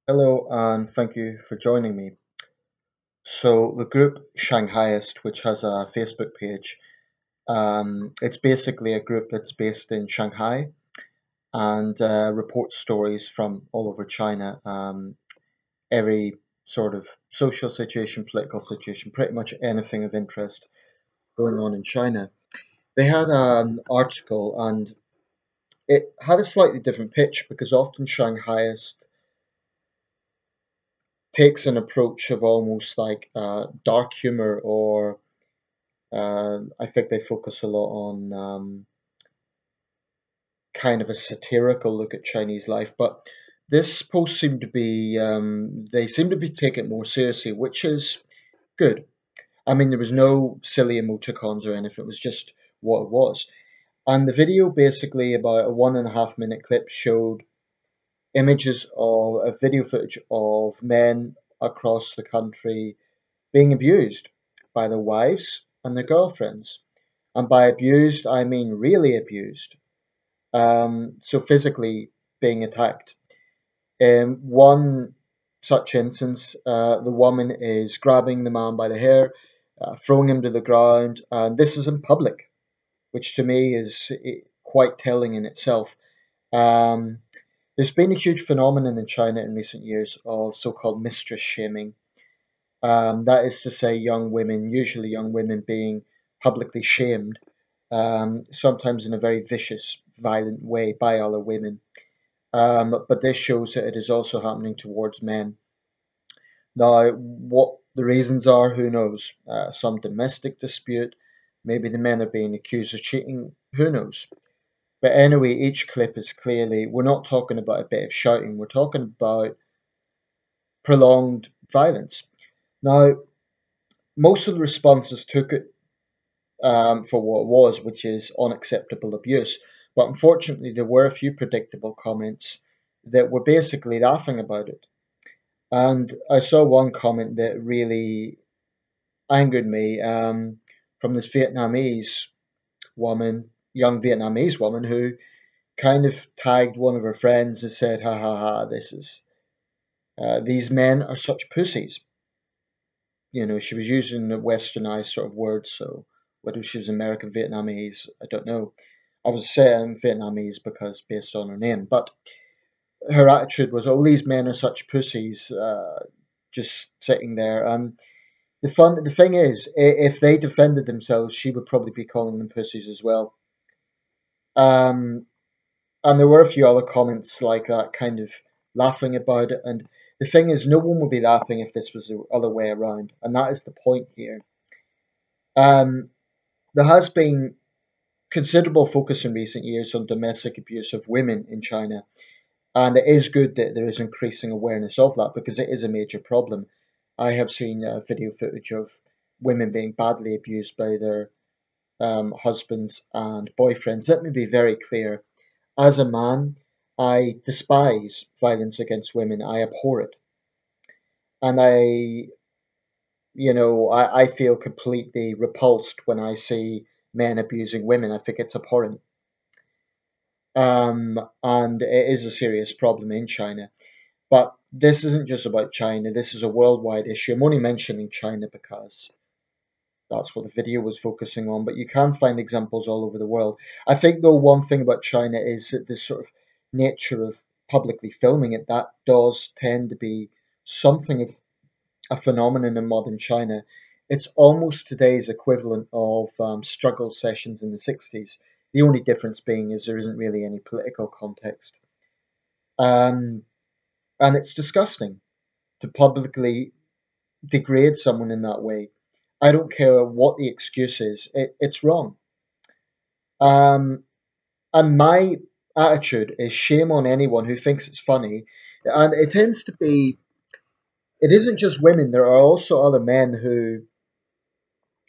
Hello and thank you for joining me. So the group Shanghaiist, which has a Facebook page, it's basically a group that's based in Shanghai and reports stories from all over China. Every sort of social situation, political situation, pretty much anything of interest going on in China. They had an article and it had a slightly different pitch because often Shanghaiist takes an approach of almost like dark humor or I think they focus a lot on kind of a satirical look at Chinese life, but this post seemed to be they seem to be taking it more seriously, which is good. I mean, there was no silly emoticons or anything; it was just what it was. And the video, basically about a 1.5 minute clip, showed images of a video footage of men across the country being abused by their wives and their girlfriends. And by abused, I mean really abused. So physically being attacked. One such instance, the woman is grabbing the man by the hair, throwing him to the ground, and this is in public, which to me is quite telling in itself. Um, there's been a huge phenomenon in China in recent years of so-called mistress shaming. That is to say, young women, usually young women, being publicly shamed, sometimes in a very vicious, violent way by other women. But this shows that it is also happening towards men. Now, what the reasons are, who knows? Some domestic dispute, maybe the men are being accused of cheating, who knows? But anyway, each clip is clearly, we're not talking about a bit of shouting, we're talking about prolonged violence. Now, most of the responses took it for what it was, which is unacceptable abuse. But unfortunately, there were a few predictable comments that were basically laughing about it. And I saw one comment that really angered me from this Vietnamese woman, young Vietnamese woman, who kind of tagged one of her friends and said, "Ha ha ha! These men are such pussies." You know, she was using a westernized sort of word, so whether she was American Vietnamese, I don't know. I was saying Vietnamese because based on her name, but her attitude was, "Oh, these men are such pussies," just sitting there. And the thing is, if they defended themselves, she would probably be calling them pussies as well. Um, and there were a few other comments like that, kind of laughing about it. And the thing is, no one would be laughing if this was the other way around, and that is the point here. Um, there has been considerable focus in recent years on domestic abuse of women in China, and it is good that there is increasing awareness of that because it is a major problem. I have seen video footage of women being badly abused by their husbands and boyfriends. Let me be very clear. As a man, I despise violence against women. I abhor it. And I feel completely repulsed when I see men abusing women. I think it's abhorrent. And it is a serious problem in China. But this isn't just about China, this is a worldwide issue. I'm only mentioning China because that's what the video was focusing on, but you can find examples all over the world. I think, though, one thing about China is that this sort of nature of publicly filming it, that does tend to be something of a phenomenon in modern China. It's almost today's equivalent of struggle sessions in the 60s. The only difference being is there isn't really any political context. Um, and it's disgusting to publicly degrade someone in that way. I don't care what the excuse is, it's wrong. Um, and my attitude is shame on anyone who thinks it's funny. And it tends to be, it isn't just women, there are also other men who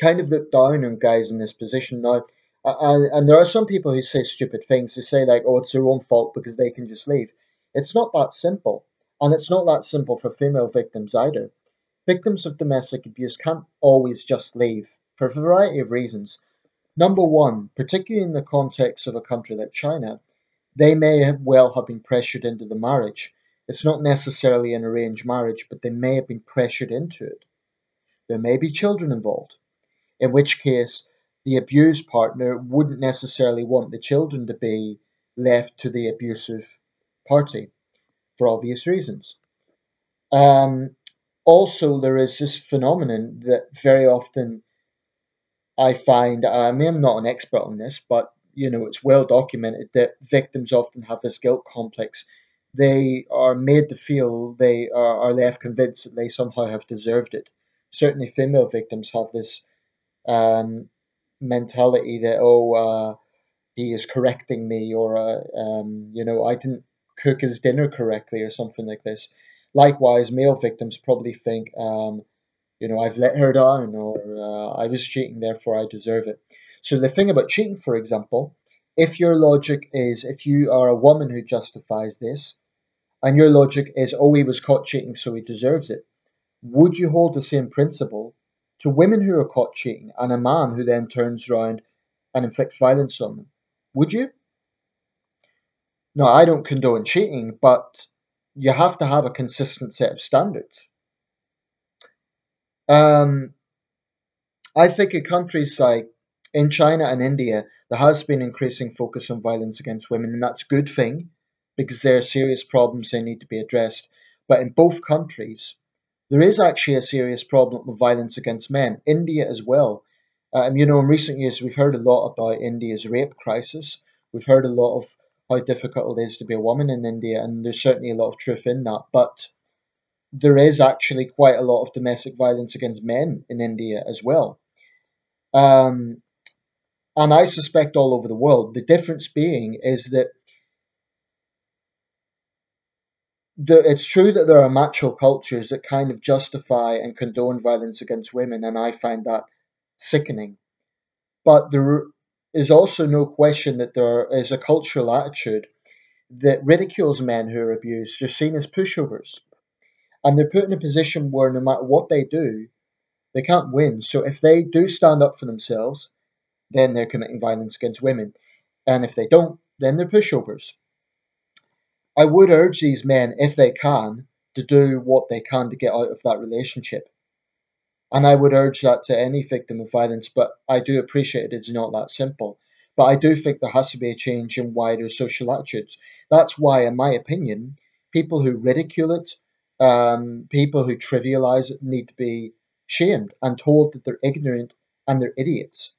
kind of look down on guys in this position now. And there are some people who say stupid things. They say, like, oh, it's their own fault because they can just leave. It's not that simple. And it's not that simple for female victims either. Victims of domestic abuse can't always just leave for a variety of reasons. Number one, particularly in the context of a country like China, they may well have been pressured into the marriage. It's not necessarily an arranged marriage, but they may have been pressured into it. There may be children involved, in which case the abused partner wouldn't necessarily want the children to be left to the abusive party for obvious reasons. Um, Also, there is this phenomenon that very often I find, I mean, I'm not an expert on this, but it's well documented that victims often have this guilt complex. They are made to feel are left convinced that they somehow have deserved it. Certainly, female victims have this um, mentality that, oh, he is correcting me, or I didn't cook his dinner correctly, or something like this. Likewise, male victims probably think, I've let her down, or I was cheating, therefore I deserve it. So the thing about cheating, for example, if your logic is, if you are a woman who justifies this, and your logic is, oh, he was caught cheating, so he deserves it, would you hold the same principle to women who are caught cheating and a man who then turns around and inflicts violence on them? Would you? No, I don't condone cheating, but you have to have a consistent set of standards. Um, I think in countries like in China and India, there has been increasing focus on violence against women, and that's a good thing because there are serious problems they need to be addressed. But in both countries, there is actually a serious problem with violence against men. India as well. In recent years, we've heard a lot about India's rape crisis. We've heard a lot of how difficult it is to be a woman in India, and there's certainly a lot of truth in that. But there is actually quite a lot of domestic violence against men in India as well. Um, and I suspect all over the world. The difference being is that it's true that there are macho cultures that kind of justify and condone violence against women, and I find that sickening. But there is also no question that there is a cultural attitude that ridicules men who are abused. They're seen as pushovers, and they're put in a position where no matter what they do, they can't win. So if they do stand up for themselves, then they're committing violence against women. And if they don't, then they're pushovers. I would urge these men, if they can, to do what they can to get out of that relationship. And I would urge that to any victim of violence, but I do appreciate it's not that simple. But I do think there has to be a change in wider social attitudes. That's why, in my opinion, people who ridicule it, people who trivialize it, need to be shamed and told that they're ignorant and they're idiots.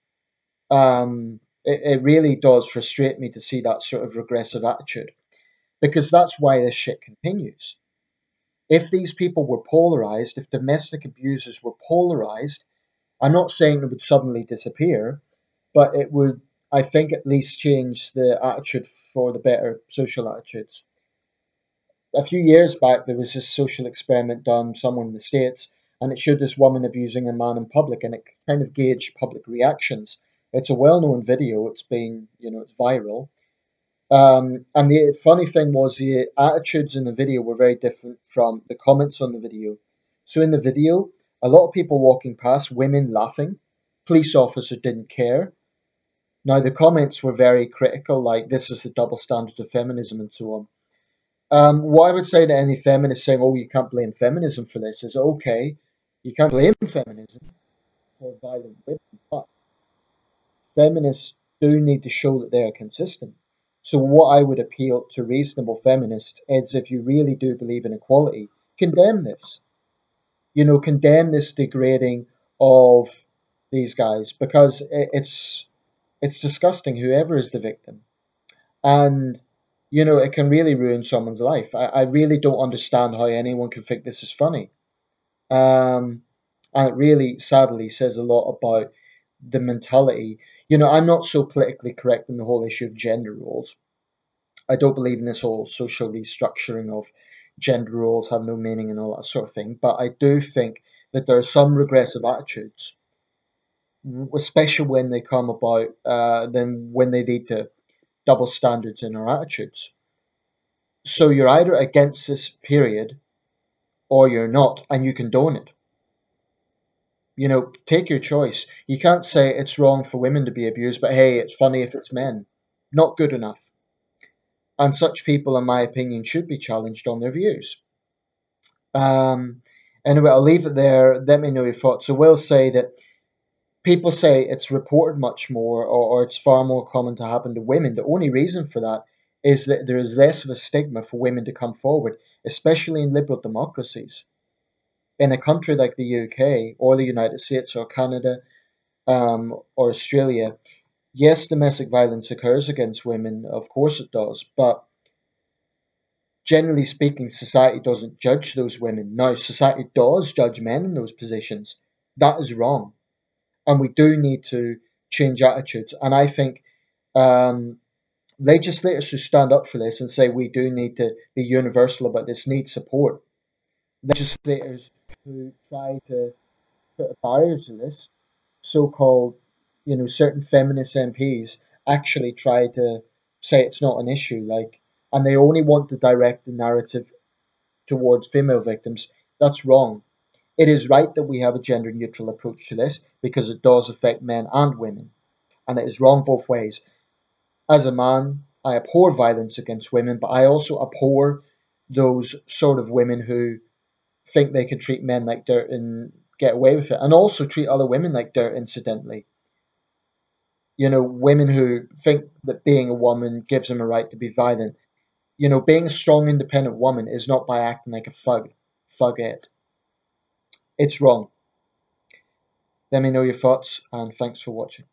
It really does frustrate me to see that sort of regressive attitude because that's why this shit continues. If these people were polarized, if domestic abusers were polarized, I'm not saying it would suddenly disappear, but it would, I think, at least change the attitude for the better social attitudes. A few years back, there was this social experiment done somewhere in the States, and it showed this woman abusing a man in public, and it kind of gauged public reactions. It's a well known video, it's been, it's viral. And the funny thing was the attitudes in the video were very different from the comments on the video. So in the video, a lot of people walking past, women laughing, police officer didn't care. Now the comments were very critical, like this is the double standard of feminism and so on. What I would say to any feminist saying, "Oh, you can't blame feminism for this," is okay, you can't blame feminism for violent women, but feminists do need to show that they are consistent. So, what I would appeal to reasonable feminists is if you really do believe in equality, condemn this. Condemn this degrading of these guys because it's disgusting. Whoever is the victim, and it can really ruin someone's life. I really don't understand how anyone can think this is funny. Um, and it really, sadly, says a lot about the mentality. I'm not so politically correct in the whole issue of gender roles. I don't believe in this whole social restructuring of gender roles have no meaning and all that sort of thing. But I do think that there are some regressive attitudes, especially when they come about, then when they lead to double standards in our attitudes. So you're either against this period or you're not, and you condone it. Take your choice. You can't say it's wrong for women to be abused, but hey, it's funny if it's men. Not good enough. and such people, in my opinion, should be challenged on their views. Um, anyway, I'll leave it there. Let me know your thoughts. So we'll say that people say it's reported much more, or it's far more common to happen to women. The only reason for that is that there is less of a stigma for women to come forward, especially in liberal democracies. In a country like the UK or the United States or Canada, or Australia, yes, domestic violence occurs against women, of course it does, but generally speaking, society doesn't judge those women. Now, society does judge men in those positions. That is wrong. And we do need to change attitudes. And I think um, legislators who stand up for this and say we do need to be universal about this need support. Legislators who try to put a barrier to this, so-called, certain feminist MPs actually try to say it's not an issue, like, and they only want to direct the narrative towards female victims. That's wrong. It is right that we have a gender neutral approach to this because it does affect men and women, and it is wrong both ways. As a man, I abhor violence against women, but I also abhor those sort of women who think they can treat men like dirt and get away with it, and also treat other women like dirt, incidentally. Women who think that being a woman gives them a right to be violent. Being a strong, independent woman is not by acting like a thugette. It's wrong. Let me know your thoughts, and thanks for watching.